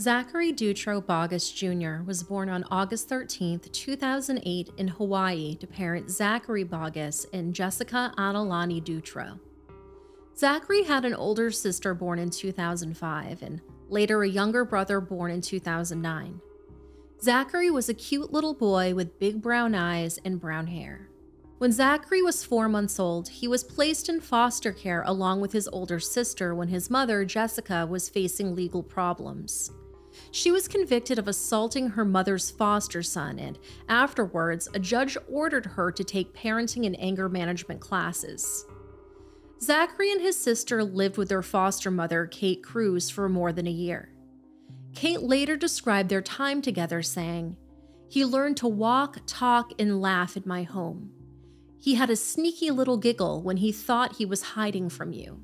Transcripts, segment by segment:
Zachary Dutro-Boggess Jr. was born on August 13, 2008 in Hawaii to parents Zachary Boggess and Jessica Adelani Dutro. Zachary had an older sister born in 2005 and later a younger brother born in 2009. Zachary was a cute little boy with big brown eyes and brown hair. When Zachary was 4 months old, he was placed in foster care along with his older sister when his mother, Jessica, was facing legal problems. She was convicted of assaulting her mother's foster son, and afterwards, a judge ordered her to take parenting and anger management classes. Zachary and his sister lived with their foster mother, Kate Cruz, for more than a year. Kate later described their time together, saying, "He learned to walk, talk, and laugh in my home. He had a sneaky little giggle when he thought he was hiding from you.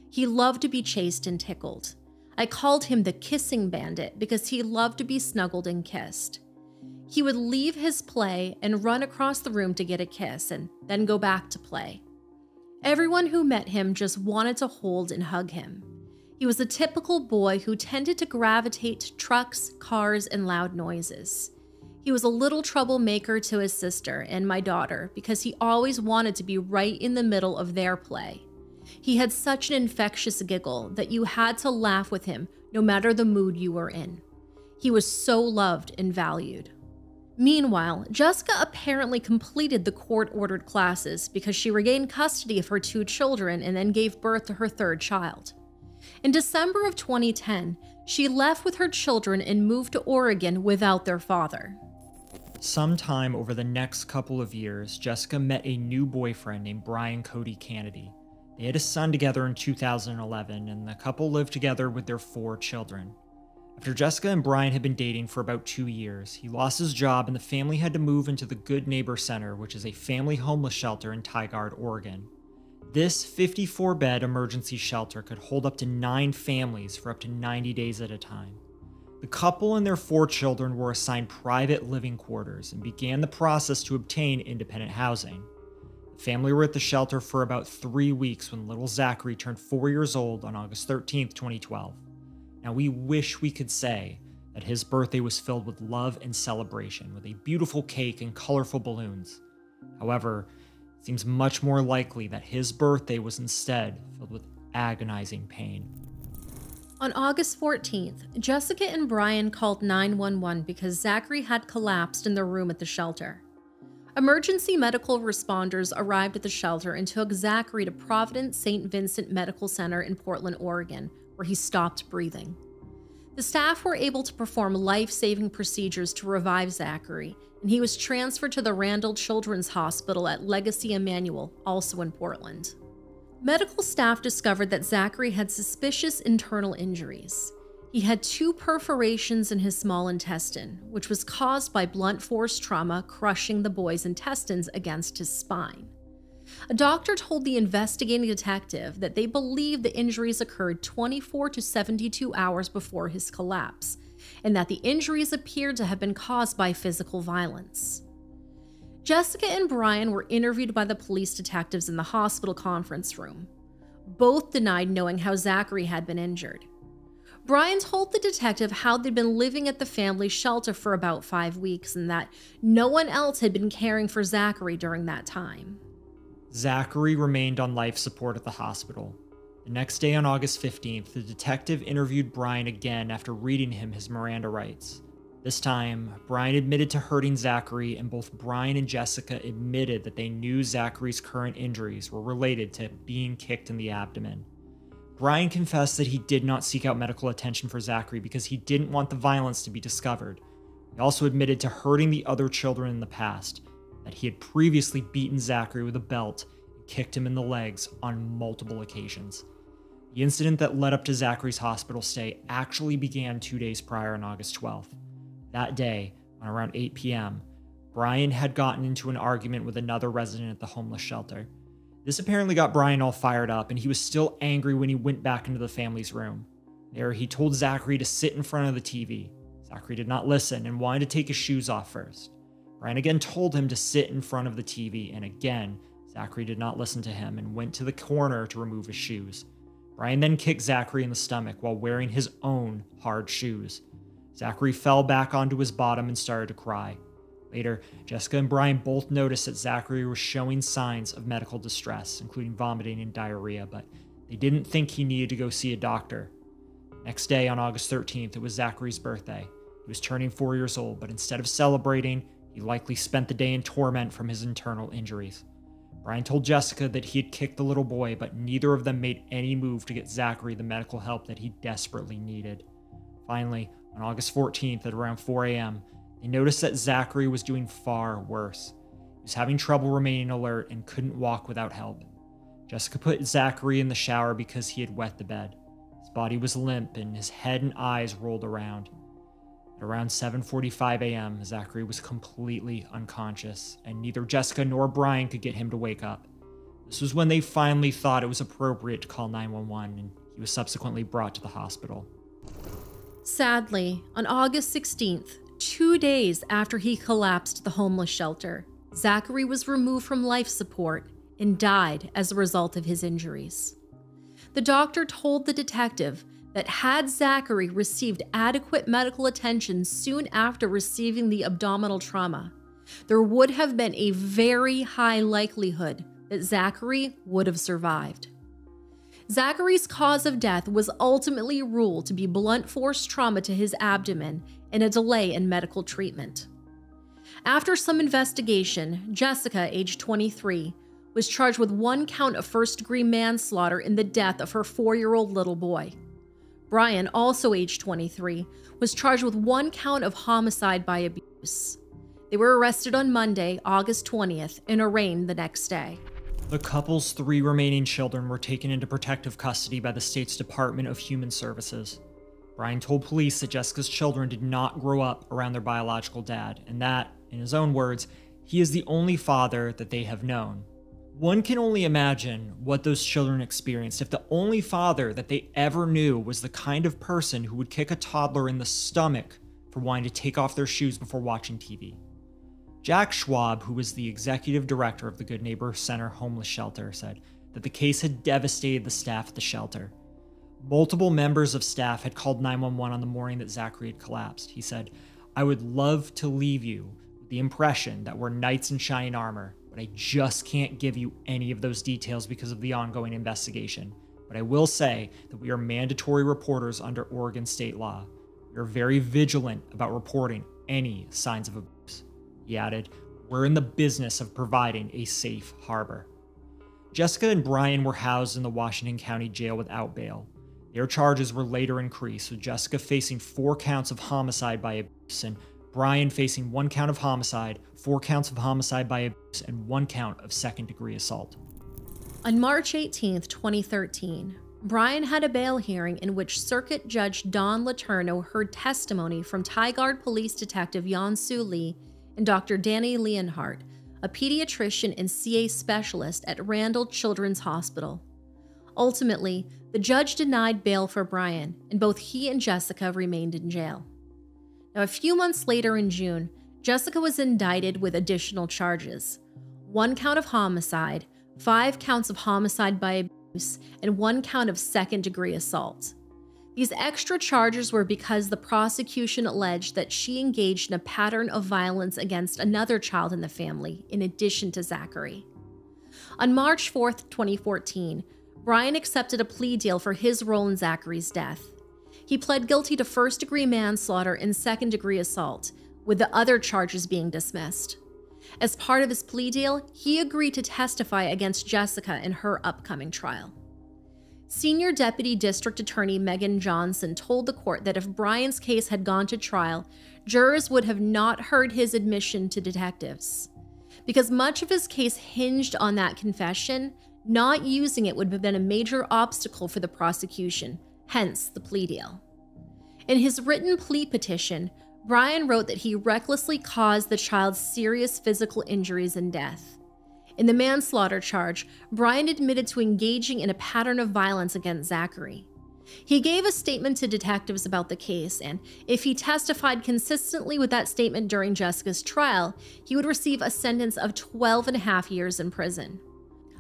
He loved to be chased and tickled. I called him the kissing bandit because he loved to be snuggled and kissed. He would leave his play and run across the room to get a kiss and then go back to play. Everyone who met him just wanted to hold and hug him. He was a typical boy who tended to gravitate to trucks, cars, and loud noises. He was a little troublemaker to his sister and my daughter because he always wanted to be right in the middle of their play. He had such an infectious giggle that you had to laugh with him no matter the mood you were in. He was so loved and valued." Meanwhile, Jessica apparently completed the court-ordered classes because she regained custody of her 2 children and then gave birth to her 3rd child. In December of 2010, she left with her children and moved to Oregon without their father. Sometime over the next couple of years, Jessica met a new boyfriend named Brian Cody Kennedy. They had a son together in 2011, and the couple lived together with their 4 children. After Jessica and Brian had been dating for about 2 years, he lost his job and the family had to move into the Good Neighbor Center, which is a family homeless shelter in Tigard, Oregon. This 54-bed emergency shelter could hold up to 9 families for up to 90 days at a time. The couple and their 4 children were assigned private living quarters and began the process to obtain independent housing. The family were at the shelter for about 3 weeks when little Zachary turned 4 years old on August 13, 2012. Now, we wish we could say that his birthday was filled with love and celebration, with a beautiful cake and colorful balloons. However, it seems much more likely that his birthday was instead filled with agonizing pain. On August 14th, Jessica and Brian called 911 because Zachary had collapsed in their room at the shelter. Emergency medical responders arrived at the shelter and took Zachary to Providence St. Vincent Medical Center in Portland, Oregon, where he stopped breathing. The staff were able to perform life-saving procedures to revive Zachary, and he was transferred to the Randall Children's Hospital at Legacy Emmanuel, also in Portland. Medical staff discovered that Zachary had suspicious internal injuries. He had 2 perforations in his small intestine, which was caused by blunt force trauma crushing the boy's intestines against his spine. A doctor told the investigating detective that they believed the injuries occurred 24 to 72 hours before his collapse, and that the injuries appeared to have been caused by physical violence. Jessica and Brian were interviewed by the police detectives in the hospital conference room. Both denied knowing how Zachary had been injured. Brian told the detective how they'd been living at the family shelter for about 5 weeks and that no one else had been caring for Zachary during that time. Zachary remained on life support at the hospital. The next day on August 15th, the detective interviewed Brian again after reading him his Miranda rights. This time, Brian admitted to hurting Zachary, and both Brian and Jessica admitted that they knew Zachary's current injuries were related to being kicked in the abdomen. Brian confessed that he did not seek out medical attention for Zachary because he didn't want the violence to be discovered. He also admitted to hurting the other children in the past, that he had previously beaten Zachary with a belt and kicked him in the legs on multiple occasions. The incident that led up to Zachary's hospital stay actually began 2 days prior on August 12th. That day, on around 8 p.m., Brian had gotten into an argument with another resident at the homeless shelter. This apparently got Brian all fired up, and he was still angry when he went back into the family's room. There, he told Zachary to sit in front of the TV. Zachary did not listen and wanted to take his shoes off first. Brian again told him to sit in front of the TV, and again, Zachary did not listen to him and went to the corner to remove his shoes. Brian then kicked Zachary in the stomach while wearing his own hard shoes. Zachary fell back onto his bottom and started to cry. Later, Jessica and Brian both noticed that Zachary was showing signs of medical distress, including vomiting and diarrhea, but they didn't think he needed to go see a doctor. Next day, on August 13th, it was Zachary's birthday. He was turning 4 years old, but instead of celebrating, he likely spent the day in torment from his internal injuries. Brian told Jessica that he had kicked the little boy, but neither of them made any move to get Zachary the medical help that he desperately needed. Finally, on August 14th at around 4 a.m., they noticed that Zachary was doing far worse. He was having trouble remaining alert and couldn't walk without help. Jessica put Zachary in the shower because he had wet the bed. His body was limp and his head and eyes rolled around. At around 7:45 a.m., Zachary was completely unconscious, and neither Jessica nor Brian could get him to wake up. This was when they finally thought it was appropriate to call 911, and he was subsequently brought to the hospital. Sadly, on August 16th, 2 days after he collapsed at the homeless shelter, Zachary was removed from life support and died as a result of his injuries. The doctor told the detective that had Zachary received adequate medical attention soon after receiving the abdominal trauma, there would have been a very high likelihood that Zachary would have survived. Zachary's cause of death was ultimately ruled to be blunt force trauma to his abdomen and a delay in medical treatment. After some investigation, Jessica, age 23, was charged with 1 count of first-degree manslaughter in the death of her 4-year-old little boy. Brian, also age 23, was charged with 1 count of homicide by abuse. They were arrested on Monday, August 20th, and arraigned the next day. The couple's 3 remaining children were taken into protective custody by the state's Department of Human Services. Brian told police that Jessica's children did not grow up around their biological dad, and that, in his own words, he is the only father that they have known. One can only imagine what those children experienced if the only father that they ever knew was the kind of person who would kick a toddler in the stomach for wanting to take off their shoes before watching TV. Jack Schwab, who was the executive director of the Good Neighbor Center homeless shelter, said that the case had devastated the staff at the shelter. Multiple members of staff had called 911 on the morning that Zachary had collapsed. He said, "I would love to leave you with the impression that we're knights in shining armor, but I just can't give you any of those details because of the ongoing investigation. But I will say that we are mandatory reporters under Oregon state law. We are very vigilant about reporting any signs of abuse." He added, "We're in the business of providing a safe harbor." Jessica and Brian were housed in the Washington County Jail without bail. Their charges were later increased, with Jessica facing 4 counts of homicide by abuse and Brian facing 1 count of homicide, 4 counts of homicide by abuse, and 1 count of second-degree assault. On March 18, 2013, Brian had a bail hearing in which Circuit Judge Don Letourneau heard testimony from Tigard Police Detective Yan-Soo Lee and Dr. Danny Leonhardt, a pediatrician and CA specialist at Randall Children's Hospital. Ultimately, the judge denied bail for Brian, and both he and Jessica remained in jail. Now, a few months later in June, Jessica was indicted with additional charges: 1 count of homicide, 5 counts of homicide by abuse, and 1 count of second-degree assault. These extra charges were because the prosecution alleged that she engaged in a pattern of violence against another child in the family, in addition to Zachary. On March 4, 2014, Brian accepted a plea deal for his role in Zachary's death. He pled guilty to first-degree manslaughter and second-degree assault, with the other charges being dismissed. As part of his plea deal, he agreed to testify against Jessica in her upcoming trial. Senior Deputy District Attorney Megan Johnson told the court that if Brian's case had gone to trial, jurors would have not heard his admission to detectives. Because much of his case hinged on that confession, not using it would have been a major obstacle for the prosecution, hence the plea deal. In his written plea petition, Brian wrote that he recklessly caused the child's serious physical injuries and death. In the manslaughter charge, Brian admitted to engaging in a pattern of violence against Zachary. He gave a statement to detectives about the case, and if he testified consistently with that statement during Jessica's trial, he would receive a sentence of 12.5 years in prison.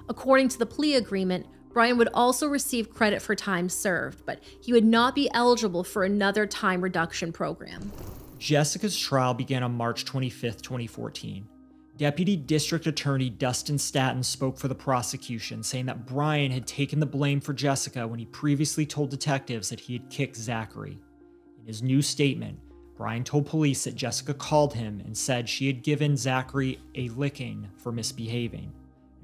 According to the plea agreement, Brian would also receive credit for time served, but he would not be eligible for another time reduction program. Jessica's trial began on March 25, 2014. Deputy District Attorney Dustin Staton spoke for the prosecution, saying that Brian had taken the blame for Jessica when he previously told detectives that he had kicked Zachary. In his new statement, Brian told police that Jessica called him and said she had given Zachary a licking for misbehaving.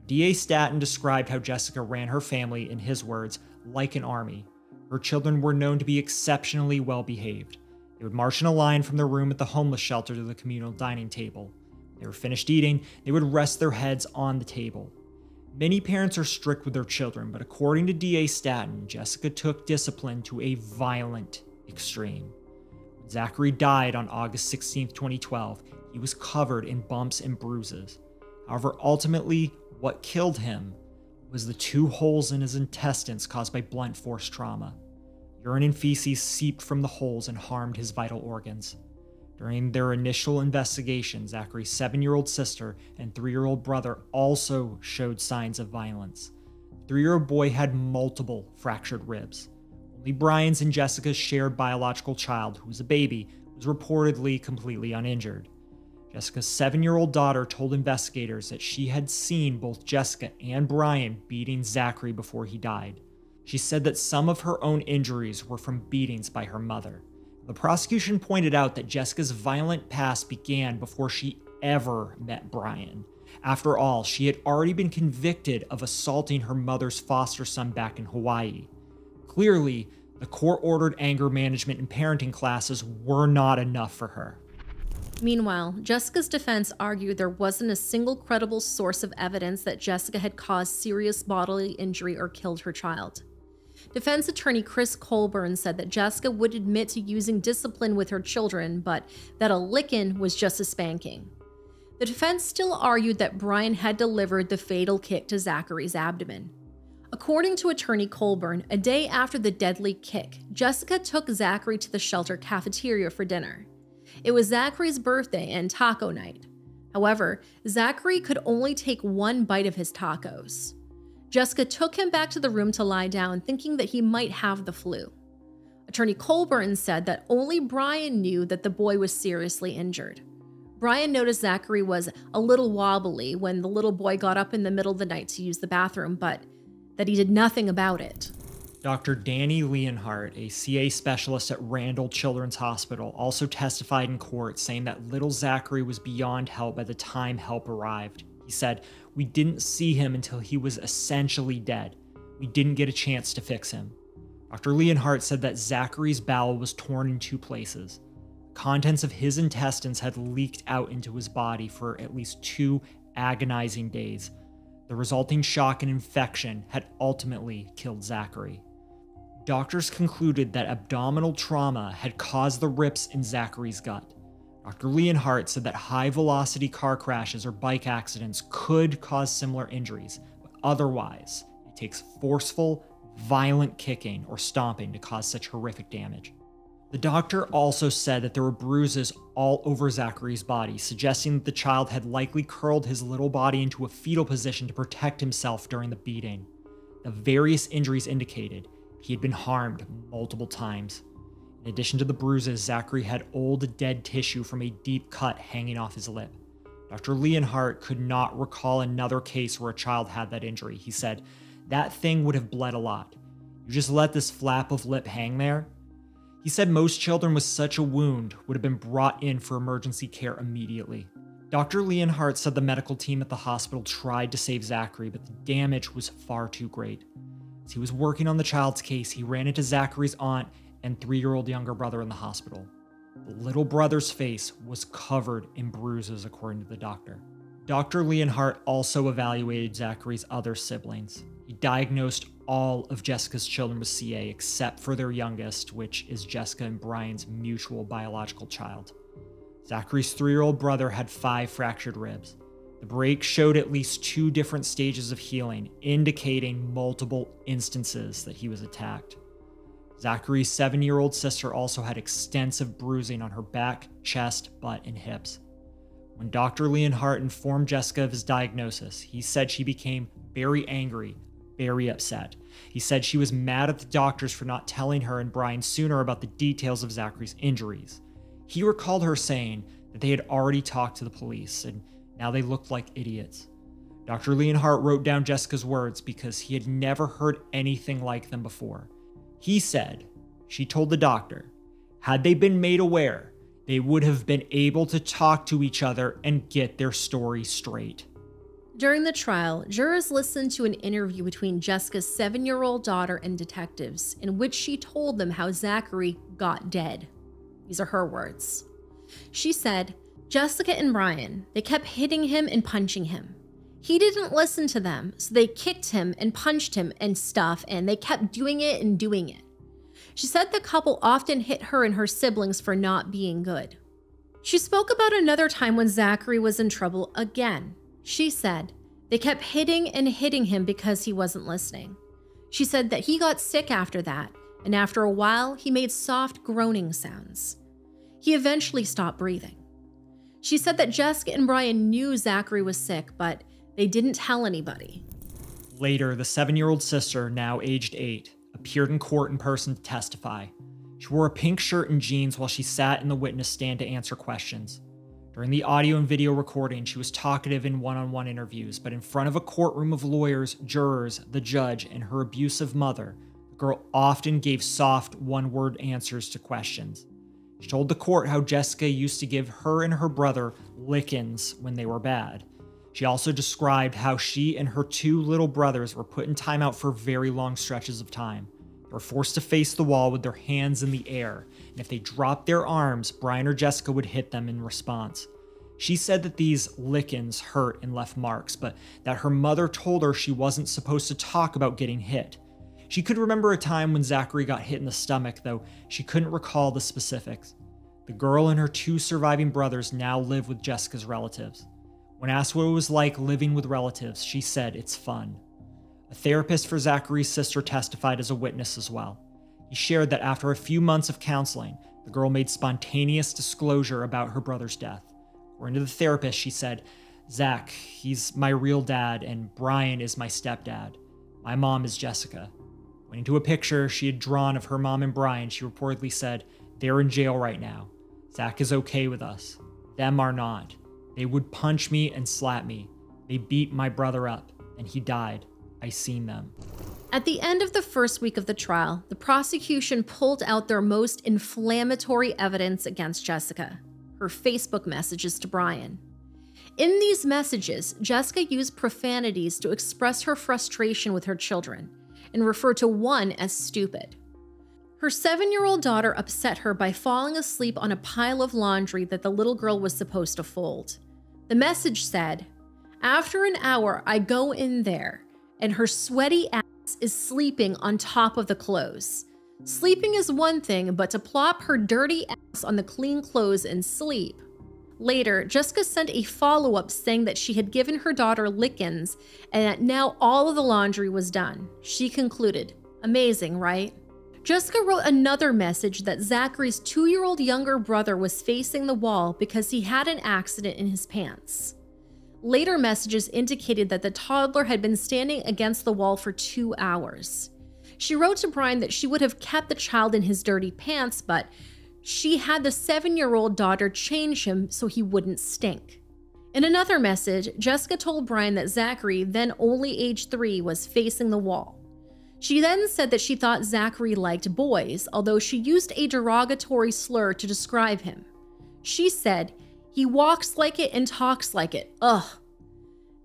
DA Staton described how Jessica ran her family, in his words, like an army. Her children were known to be exceptionally well behaved. They would march in a line from their room at the homeless shelter to the communal dining table. When they were finished eating, they would rest their heads on the table. Many parents are strict with their children, but according to DA Staton, Jessica took discipline to a violent extreme. When Zachary died on August 16, 2012, he was covered in bumps and bruises. However, ultimately, what killed him was the 2 holes in his intestines caused by blunt force trauma. Urine and feces seeped from the holes and harmed his vital organs. During their initial investigation, Zachary's 7-year-old sister and 3-year-old brother also showed signs of violence. The 3-year-old boy had multiple fractured ribs. Only Brian's and Jessica's shared biological child, who was a baby, was reportedly completely uninjured. Jessica's 7-year-old daughter told investigators that she had seen both Jessica and Brian beating Zachary before he died. She said that some of her own injuries were from beatings by her mother. The prosecution pointed out that Jessica's violent past began before she ever met Brian. After all, she had already been convicted of assaulting her mother's foster son back in Hawaii. Clearly, the court-ordered anger management and parenting classes were not enough for her. Meanwhile, Jessica's defense argued there wasn't a single credible source of evidence that Jessica had caused serious bodily injury or killed her child. Defense attorney Chris Colburn said that Jessica would admit to using discipline with her children, but that a licking was just a spanking. The defense still argued that Brian had delivered the fatal kick to Zachary's abdomen. According to attorney Colburn, a day after the deadly kick, Jessica took Zachary to the shelter cafeteria for dinner. It was Zachary's birthday and taco night. However, Zachary could only take 1 bite of his tacos. Jessica took him back to the room to lie down, thinking that he might have the flu. Attorney Colburn said that only Brian knew that the boy was seriously injured. Brian noticed Zachary was a little wobbly when the little boy got up in the middle of the night to use the bathroom, but that he did nothing about it. Dr. Danny Leonhardt, a CA specialist at Randall Children's Hospital, also testified in court saying that little Zachary was beyond help by the time help arrived. He said, "We didn't see him until he was essentially dead. We didn't get a chance to fix him." Dr. Leonhardt said that Zachary's bowel was torn in 2 places. Contents of his intestines had leaked out into his body for at least 2 agonizing days. The resulting shock and infection had ultimately killed Zachary. Doctors concluded that abdominal trauma had caused the rips in Zachary's gut. Dr. Leonhardt said that high-velocity car crashes or bike accidents could cause similar injuries, but otherwise, it takes forceful, violent kicking or stomping to cause such horrific damage. The doctor also said that there were bruises all over Zachary's body, suggesting that the child had likely curled his little body into a fetal position to protect himself during the beating. The various injuries indicated he had been harmed multiple times. In addition to the bruises, Zachary had old dead tissue from a deep cut hanging off his lip. Dr. Leonhardt could not recall another case where a child had that injury. He said, "That thing would have bled a lot. You just let this flap of lip hang there?" He said most children with such a wound would have been brought in for emergency care immediately. Dr. Leonhardt said the medical team at the hospital tried to save Zachary, but the damage was far too great. As he was working on the child's case, he ran into Zachary's aunt and 3-year-old younger brother in the hospital. The little brother's face was covered in bruises, according to the doctor. Dr. Leonhardt also evaluated Zachary's other siblings. He diagnosed all of Jessica's children with CA except for their youngest, which is Jessica and Brian's mutual biological child. Zachary's 3-year-old brother had 5 fractured ribs. The break showed at least 2 different stages of healing, indicating multiple instances that he was attacked. Zachary's 7-year-old sister also had extensive bruising on her back, chest, butt, and hips. When Dr. Leonhardt informed Jessica of his diagnosis, he said she became very angry, very upset. He said she was mad at the doctors for not telling her and Brian sooner about the details of Zachary's injuries. He recalled her saying that they had already talked to the police and now they looked like idiots. Dr. Leonhardt wrote down Jessica's words because he had never heard anything like them before. He said, she told the doctor, had they been made aware, they would have been able to talk to each other and get their story straight. During the trial, jurors listened to an interview between Jessica's 7-year-old daughter and detectives in which she told them how Zachary got dead. These are her words. She said, Jessica and Brian, they kept hitting him and punching him. He didn't listen to them, so they kicked him and punched him and stuff, and they kept doing it and doing it. She said the couple often hit her and her siblings for not being good. She spoke about another time when Zachary was in trouble again. She said, they kept hitting and hitting him because he wasn't listening. She said that he got sick after that, and after a while, he made soft groaning sounds. He eventually stopped breathing. She said that Jessica and Brian knew Zachary was sick, but they didn't tell anybody. Later, the 7-year-old sister, now aged 8, appeared in court in person to testify. She wore a pink shirt and jeans while she sat in the witness stand to answer questions. During the audio and video recording, she was talkative in one-on-one interviews, but in front of a courtroom of lawyers, jurors, the judge, and her abusive mother, the girl often gave soft, one-word answers to questions. She told the court how Jessica used to give her and her brother lickings when they were bad. She also described how she and her 2 little brothers were put in timeout for very long stretches of time. They were forced to face the wall with their hands in the air, and if they dropped their arms, Brian or Jessica would hit them in response. She said that these lickings hurt and left marks, but that her mother told her she wasn't supposed to talk about getting hit. She could remember a time when Zachary got hit in the stomach, though she couldn't recall the specifics. The girl and her 2 surviving brothers now live with Jessica's relatives. When asked what it was like living with relatives, she said it's fun. A therapist for Zachary's sister testified as a witness as well. He shared that after a few months of counseling, the girl made spontaneous disclosure about her brother's death. According to the therapist, she said, Zach, he's my real dad, and Brian is my stepdad. My mom is Jessica. Pointing to a picture she had drawn of her mom and Brian, she reportedly said, they're in jail right now. Zach is okay with us. Them are not. They would punch me and slap me. They beat my brother up, and he died. I seen them. At the end of the first week of the trial, the prosecution pulled out their most inflammatory evidence against Jessica, her Facebook messages to Brian. In these messages, Jessica used profanities to express her frustration with her children and referred to one as stupid. Her 7-year-old daughter upset her by falling asleep on a pile of laundry that the little girl was supposed to fold. The message said, after an hour, I go in there, and her sweaty ass is sleeping on top of the clothes. Sleeping is one thing, but to plop her dirty ass on the clean clothes and sleep. Later, Jessica sent a follow-up saying that she had given her daughter lickings and that now all of the laundry was done. She concluded, amazing, right? Jessica wrote another message that Zachary's 2-year-old younger brother was facing the wall because he had an accident in his pants. Later messages indicated that the toddler had been standing against the wall for 2 hours. She wrote to Brian that she would have kept the child in his dirty pants, but she had the 7-year-old daughter change him so he wouldn't stink. In another message, Jessica told Brian that Zachary, then only age 3, was facing the wall. She then said that she thought Zachary liked boys, although she used a derogatory slur to describe him. She said, he walks like it and talks like it, ugh.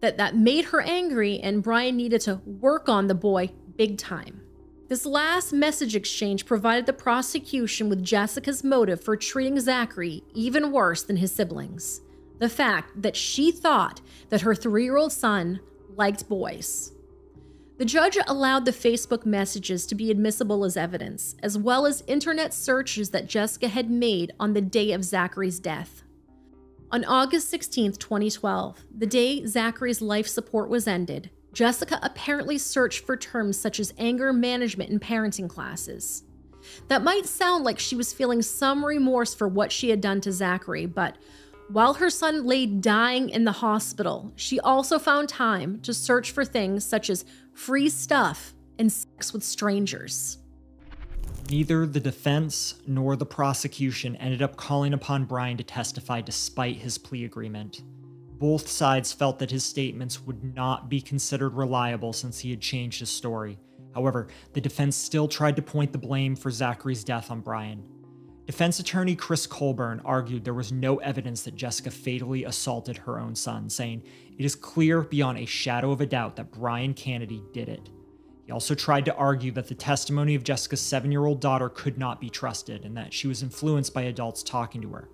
That made her angry and Brian needed to work on the boy big time. This last message exchange provided the prosecution with Jessica's motive for treating Zachary even worse than his siblings. The fact that she thought that her 3-year-old son liked boys. The judge allowed the Facebook messages to be admissible as evidence, as well as internet searches that Jessica had made on the day of Zachary's death. On August 16, 2012, the day Zachary's life support was ended, Jessica apparently searched for terms such as anger management in parenting classes. That might sound like she was feeling some remorse for what she had done to Zachary, but While her son lay dying in the hospital, she also found time to search for things such as free stuff and sex with strangers. Neither the defense nor the prosecution ended up calling upon Brian to testify despite his plea agreement. Both sides felt that his statements would not be considered reliable since he had changed his story. However, the defense still tried to point the blame for Zachary's death on Brian. Defense attorney Chris Colburn argued there was no evidence that Jessica fatally assaulted her own son, saying, "It is clear beyond a shadow of a doubt that Brian Kennedy did it." He also tried to argue that the testimony of Jessica's 7-year-old daughter could not be trusted and that she was influenced by adults talking to her.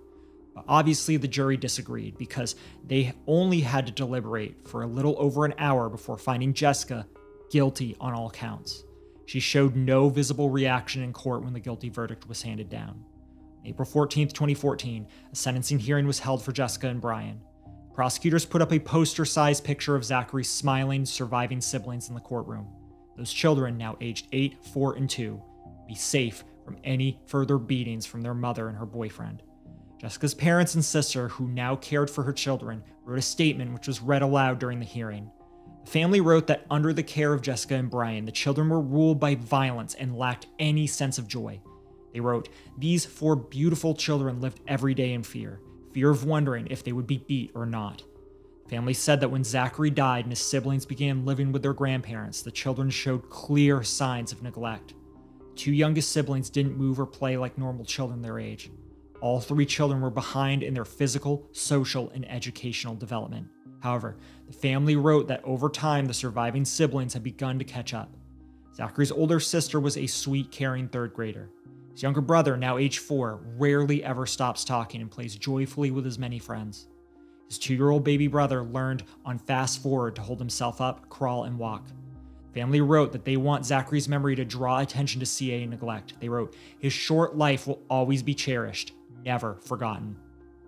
But obviously the jury disagreed because they only had to deliberate for a little over an hour before finding Jessica guilty on all counts. She showed no visible reaction in court when the guilty verdict was handed down. On April 14, 2014, a sentencing hearing was held for Jessica and Brian. Prosecutors put up a poster-sized picture of Zachary's smiling, surviving siblings in the courtroom. Those children, now aged 8, 4, and 2, would be safe from any further beatings from their mother and her boyfriend. Jessica's parents and sister, who now cared for her children, wrote a statement which was read aloud during the hearing. The family wrote that under the care of Jessica and Brian, the children were ruled by violence and lacked any sense of joy. They wrote, "These 4 beautiful children lived every day in fear of wondering if they would be beat or not." The family said that when Zachary died and his siblings began living with their grandparents, the children showed clear signs of neglect. The 2 youngest siblings didn't move or play like normal children their age. All 3 children were behind in their physical, social, and educational development. However, the family wrote that over time, the surviving siblings had begun to catch up. Zachary's older sister was a sweet, caring 3rd grader. His younger brother, now age 4, rarely ever stops talking and plays joyfully with his many friends. His 2-year-old baby brother learned on fast forward to hold himself up, crawl, and walk. The family wrote that they want Zachary's memory to draw attention to CA neglect. They wrote, "His short life will always be cherished, never forgotten."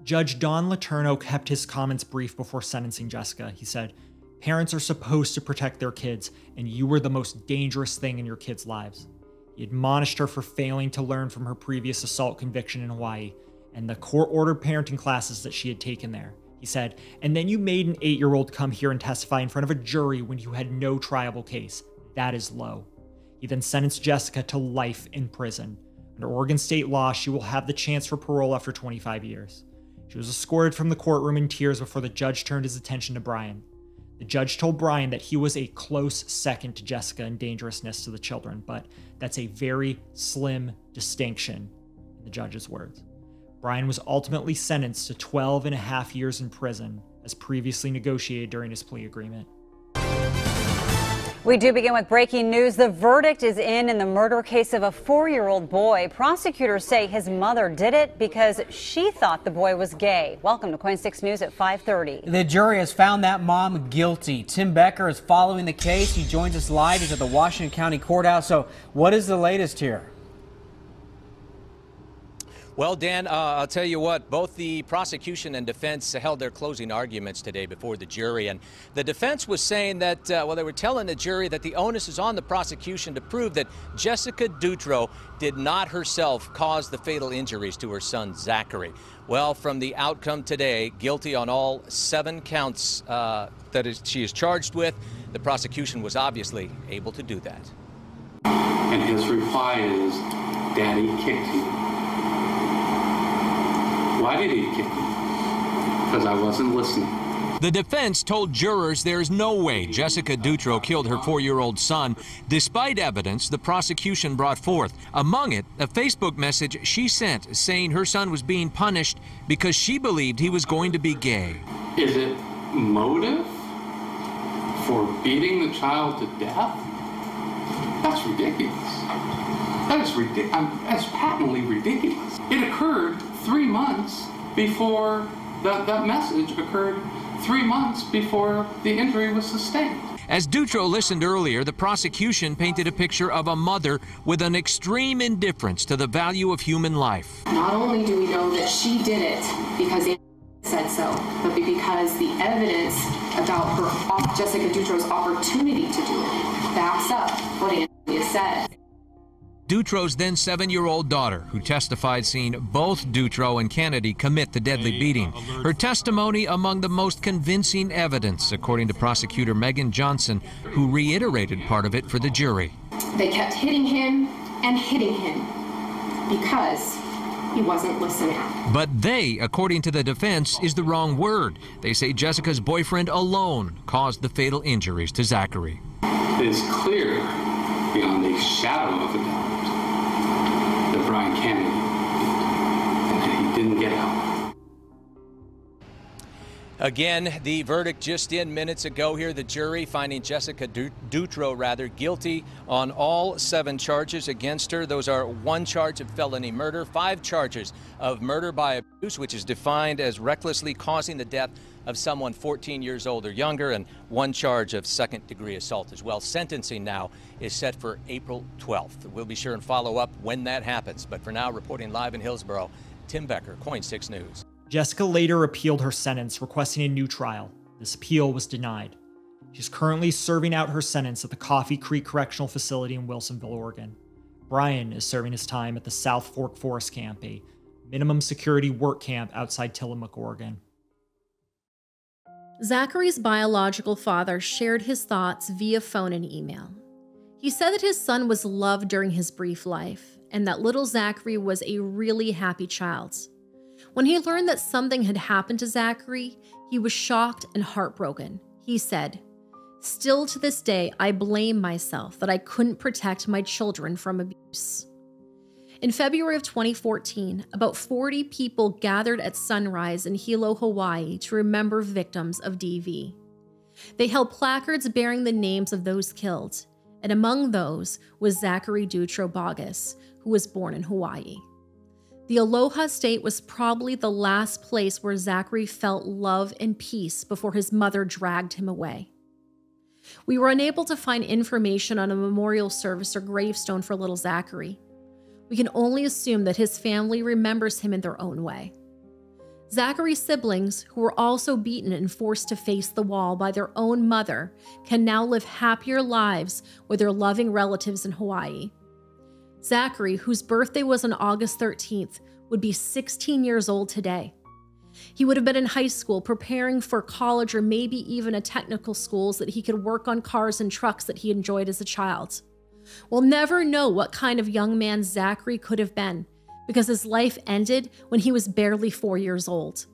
Judge Don Letourneau kept his comments brief before sentencing Jessica. He said, "Parents are supposed to protect their kids, and you were the most dangerous thing in your kids' lives." He admonished her for failing to learn from her previous assault conviction in Hawaii and the court-ordered parenting classes that she had taken there. He said, "And then you made an 8-year-old come here and testify in front of a jury when you had no triable case. That is low." He then sentenced Jessica to life in prison. Under Oregon state law, she will have the chance for parole after 25 years. She was escorted from the courtroom in tears before the judge turned his attention to Brian. The judge told Brian that he was a close second to Jessica in dangerousness to the children, but that's a very slim distinction, in the judge's words. Brian was ultimately sentenced to 12.5 years in prison, as previously negotiated during his plea agreement. We do begin with breaking news. The verdict is in the murder case of a 4-year-old boy. Prosecutors say his mother did it because she thought the boy was gay. Welcome to KOIN 6 News at 5:30. The jury has found that mom guilty. Tim Becker is following the case. He joins us live. He's at the Washington County Courthouse. So what is the latest here? Well, Dan, I'll tell you what, both the prosecution and defense held their closing arguments today before the jury. And the defense was saying that, they were telling the jury that the onus is on the prosecution to prove that Jessica Dutro did not herself cause the fatal injuries to her son, Zachary. Well, from the outcome today, guilty on all 7 counts she is charged with, the prosecution was obviously able to do that. And his reply is, "Daddy kicked you." Why did he kick me? Because I wasn't listening. The defense told jurors there's no way Jessica Dutro killed her 4-year-old son, despite evidence the prosecution brought forth. Among it, a Facebook message she sent saying her son was being punished because she believed he was going to be gay. Is it motive for beating the child to death? That's ridiculous. That is ridiculous. That's patently ridiculous. It occurred 3 months before that message occurred 3 months before the injury was sustained. As Dutro listened earlier, the prosecution painted a picture of a mother with an extreme indifference to the value of human life. Not only do we know that she did it because Andy said so, but because the evidence about Jessica Dutro's opportunity to do it backs up what Andy said. Dutro's then 7-year-old daughter, who testified seeing both Dutro and Kennedy commit the deadly beating. Her testimony among the most convincing evidence, according to prosecutor Megan Johnson, who reiterated part of it for the jury. They kept hitting him and hitting him because he wasn't listening. But they, according to the defense, is the wrong word. They say Jessica's boyfriend alone caused the fatal injuries to Zachary. It is clear beyond a shadow of a doubt that Brian Kennedy and that he didn't get help. Again, the verdict just in minutes ago here. The jury finding Jessica Dutro guilty on all 7 charges against her. Those are 1 charge of felony murder, 5 charges of murder by abuse, which is defined as recklessly causing the death of someone 14 years old or younger, and 1 charge of second-degree assault as well. Sentencing now is set for April 12th. We'll be sure and follow up when that happens. But for now, reporting live in Hillsborough, Tim Becker, KOIN 6 News. Jessica later appealed her sentence, requesting a new trial. This appeal was denied. She's currently serving out her sentence at the Coffee Creek Correctional Facility in Wilsonville, Oregon. Brian is serving his time at the South Fork Forest Camp, a minimum security work camp outside Tillamook, Oregon. Zachary's biological father shared his thoughts via phone and email. He said that his son was loved during his brief life, and that little Zachary was a really happy child. When he learned that something had happened to Zachary, he was shocked and heartbroken. He said, "Still to this day, I blame myself that I couldn't protect my children from abuse." In February of 2014, about 40 people gathered at sunrise in Hilo, Hawaii to remember victims of DV. They held placards bearing the names of those killed, and among those was Zachary Dutro-Boggess, who was born in Hawaii. The Aloha State was probably the last place where Zachary felt love and peace before his mother dragged him away. We were unable to find information on a memorial service or gravestone for little Zachary. We can only assume that his family remembers him in their own way. Zachary's siblings, who were also beaten and forced to face the wall by their own mother, can now live happier lives with their loving relatives in Hawaii. Zachary, whose birthday was on August 13th, would be 16 years old today. He would have been in high school preparing for college or maybe even a technical school so that he could work on cars and trucks that he enjoyed as a child. We'll never know what kind of young man Zachary could have been because his life ended when he was barely 4 years old.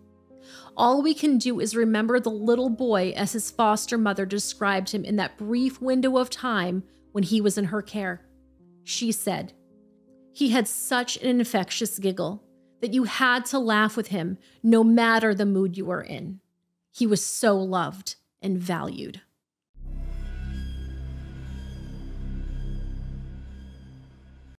All we can do is remember the little boy as his foster mother described him in that brief window of time when he was in her care. She said, "He had such an infectious giggle that you had to laugh with him no matter the mood you were in. He was so loved and valued."